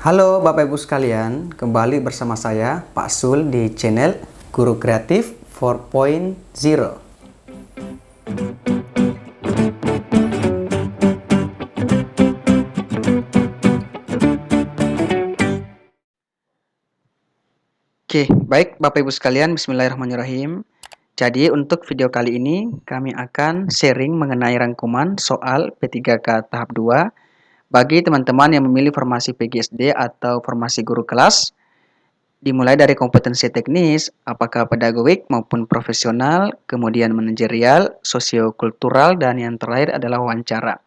Halo Bapak Ibu sekalian, kembali bersama saya Pak Sul di channel Guru Kreatif 4.0. Oke, baik Bapak Ibu sekalian, bismillahirrahmanirrahim. Jadi untuk video kali ini kami akan sharing mengenai rangkuman soal P3K tahap 2 bagi teman-teman yang memilih formasi PGSD atau formasi guru kelas. Dimulai dari kompetensi teknis, apakah pedagogik maupun profesional, kemudian manajerial, sosiokultural, dan yang terakhir adalah wawancara.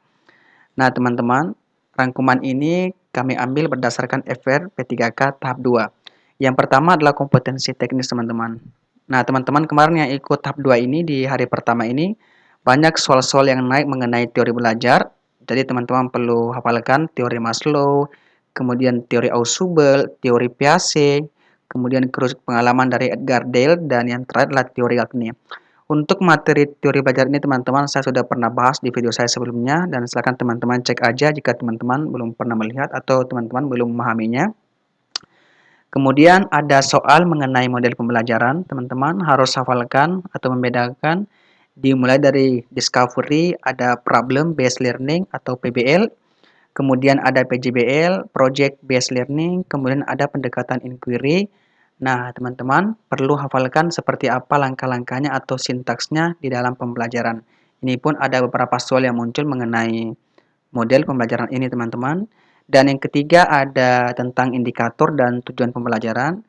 Nah, teman-teman, rangkuman ini kami ambil berdasarkan FR P3K tahap 2. Yang pertama adalah kompetensi teknis, teman-teman. Nah, teman-teman kemarin yang ikut tahap 2 ini di hari pertama ini, banyak soal-soal yang naik mengenai teori belajar. Jadi, teman-teman perlu hafalkan teori Maslow, kemudian teori Ausubel, teori Piaget, kemudian pengalaman dari Edgar Dale, dan yang terakhir adalah teori Gagne. Untuk materi teori belajar ini teman-teman saya sudah pernah bahas di video saya sebelumnya dan silakan teman-teman cek aja jika teman-teman belum pernah melihat atau teman-teman belum memahaminya. Kemudian ada soal mengenai model pembelajaran, teman-teman harus hafalkan atau membedakan dimulai dari discovery, ada problem based learning atau PBL, kemudian ada PJBL, project based learning, kemudian ada pendekatan inquiry. Nah, teman-teman perlu hafalkan seperti apa langkah-langkahnya atau sintaksnya di dalam pembelajaran. Ini pun ada beberapa soal yang muncul mengenai model pembelajaran ini, teman-teman. Dan yang ketiga ada tentang indikator dan tujuan pembelajaran.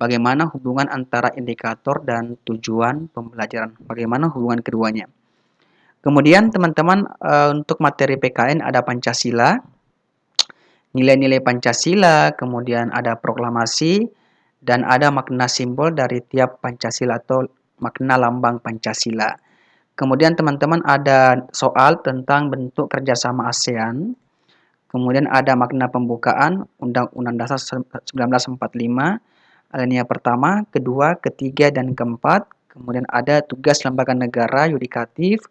Bagaimana hubungan antara indikator dan tujuan pembelajaran? Bagaimana hubungan keduanya? Kemudian teman-teman untuk materi PKN ada Pancasila, nilai-nilai Pancasila, kemudian ada proklamasi, dan ada makna simbol dari tiap Pancasila atau makna lambang Pancasila. Kemudian teman-teman ada soal tentang bentuk kerjasama ASEAN. Kemudian ada makna pembukaan Undang-Undang Dasar 1945, alinea pertama, kedua, ketiga, dan keempat. Kemudian ada tugas lembaga negara yudikatif,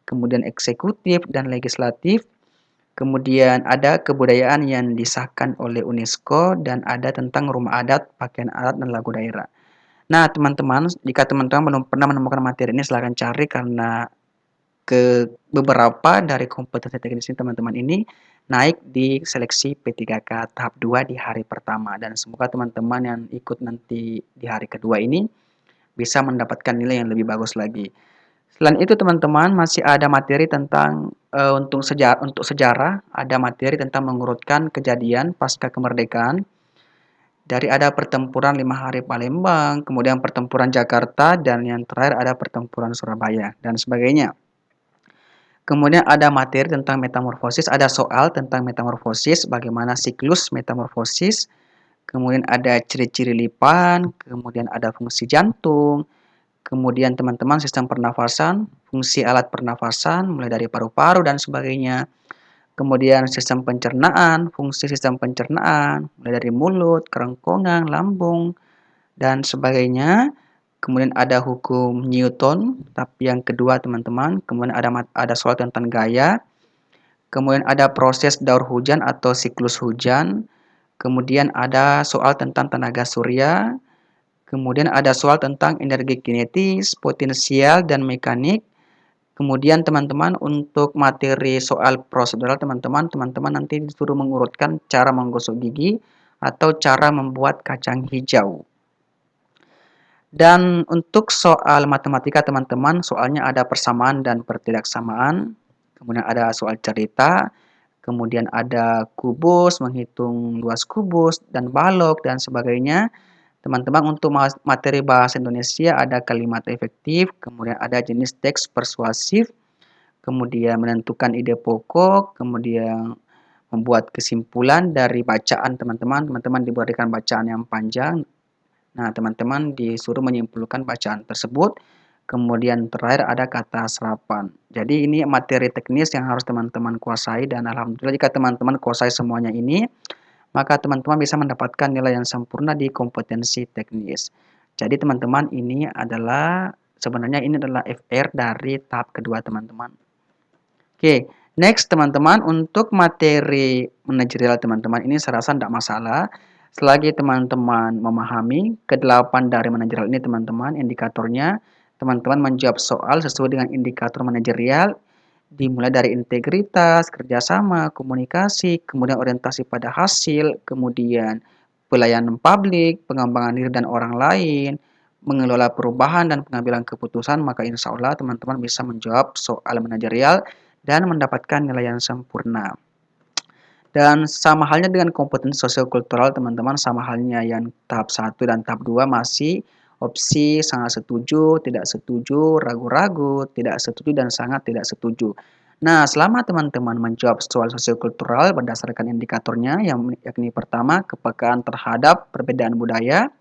kemudian eksekutif dan legislatif. Kemudian ada kebudayaan yang disahkan oleh UNESCO dan ada tentang rumah adat, pakaian adat, dan lagu daerah. Nah, teman-teman, jika teman-teman belum pernah menemukan materi ini, silahkan cari karena beberapa dari kompetensi teknis ini teman-teman ini naik di seleksi P3K tahap 2 di hari pertama dan semoga teman-teman yang ikut nanti di hari kedua ini bisa mendapatkan nilai yang lebih bagus lagi. Selain itu teman-teman masih ada materi tentang untuk sejarah ada materi tentang mengurutkan kejadian pasca kemerdekaan dari ada pertempuran 5 hari Palembang, kemudian pertempuran Jakarta dan yang terakhir ada pertempuran Surabaya dan sebagainya. Kemudian ada materi tentang metamorfosis, ada soal tentang metamorfosis, bagaimana siklus metamorfosis, kemudian ada ciri-ciri lipan, kemudian ada fungsi jantung, kemudian teman-teman sistem pernafasan, fungsi alat pernafasan, mulai dari paru-paru dan sebagainya, kemudian sistem pencernaan, fungsi sistem pencernaan, mulai dari mulut, kerongkongan, lambung, dan sebagainya. Kemudian ada hukum Newton, tapi yang kedua teman-teman. Kemudian ada soal tentang gaya. Kemudian ada proses daur hujan atau siklus hujan. Kemudian ada soal tentang tenaga surya. Kemudian ada soal tentang energi kinetis, potensial, dan mekanik. Kemudian teman-teman untuk materi soal prosedural teman-teman nanti disuruh mengurutkan cara menggosok gigi atau cara membuat kacang hijau. Dan untuk soal matematika teman-teman, soalnya ada persamaan dan pertidaksamaan, kemudian ada soal cerita, kemudian ada kubus, menghitung luas kubus, dan balok, dan sebagainya. Teman-teman untuk materi bahasa Indonesia ada kalimat efektif, kemudian ada jenis teks persuasif, kemudian menentukan ide pokok, kemudian membuat kesimpulan dari bacaan teman-teman. Teman-teman diberikan bacaan yang panjang. Nah, teman-teman disuruh menyimpulkan bacaan tersebut. Kemudian terakhir ada kata serapan. Jadi ini materi teknis yang harus teman-teman kuasai dan alhamdulillah jika teman-teman kuasai semuanya ini, maka teman-teman bisa mendapatkan nilai yang sempurna di kompetensi teknis. Jadi teman-teman ini adalah sebenarnya ini adalah FR dari tahap kedua teman-teman. Oke, Next teman-teman, untuk materi manajerial teman-teman ini saya rasa tidak masalah. Selagi teman-teman memahami ke-8 dari manajerial ini teman-teman, indikatornya, teman-teman menjawab soal sesuai dengan indikator manajerial, dimulai dari integritas, kerjasama, komunikasi, kemudian orientasi pada hasil, kemudian pelayanan publik, pengembangan diri dan orang lain, mengelola perubahan dan pengambilan keputusan, maka insya Allah teman-teman bisa menjawab soal manajerial dan mendapatkan nilai yang sempurna. Dan sama halnya dengan kompetensi sosiokultural teman-teman, sama halnya yang tahap 1 dan tahap 2 masih opsi sangat setuju, tidak setuju, ragu-ragu, tidak setuju, dan sangat tidak setuju. Nah, selama teman-teman menjawab soal sosiokultural berdasarkan indikatornya, yang yakni pertama, kepekaan terhadap perbedaan budaya,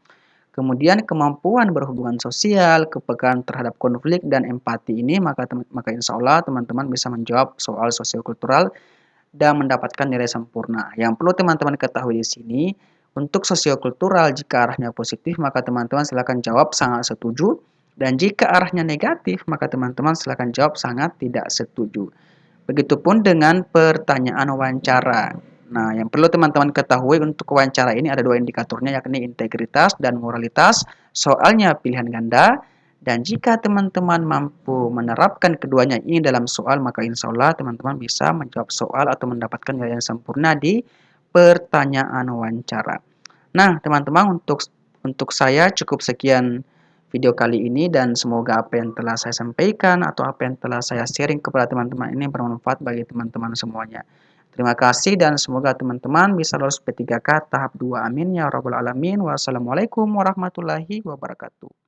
kemudian kemampuan berhubungan sosial, kepekaan terhadap konflik, dan empati ini, maka insya Allah teman-teman bisa menjawab soal sosiokultural dan mendapatkan nilai sempurna. Yang perlu teman-teman ketahui di sini, untuk sosiokultural jika arahnya positif, maka teman-teman silakan jawab sangat setuju. Dan jika arahnya negatif, maka teman-teman silakan jawab sangat tidak setuju. Begitupun dengan pertanyaan wawancara. Nah, yang perlu teman-teman ketahui untuk wawancara ini ada dua indikatornya, yakni integritas dan moralitas. Soalnya pilihan ganda. Dan jika teman-teman mampu menerapkan keduanya ini dalam soal, maka insya Allah teman-teman bisa menjawab soal atau mendapatkan nilai yang sempurna di pertanyaan wawancara. Nah, teman-teman, untuk saya cukup sekian video kali ini, dan semoga apa yang telah saya sampaikan atau apa yang telah saya sharing kepada teman-teman ini bermanfaat bagi teman-teman semuanya. Terima kasih dan semoga teman-teman bisa lolos P3K tahap 2. Amin ya rabbal alamin. Wassalamualaikum warahmatullahi wabarakatuh.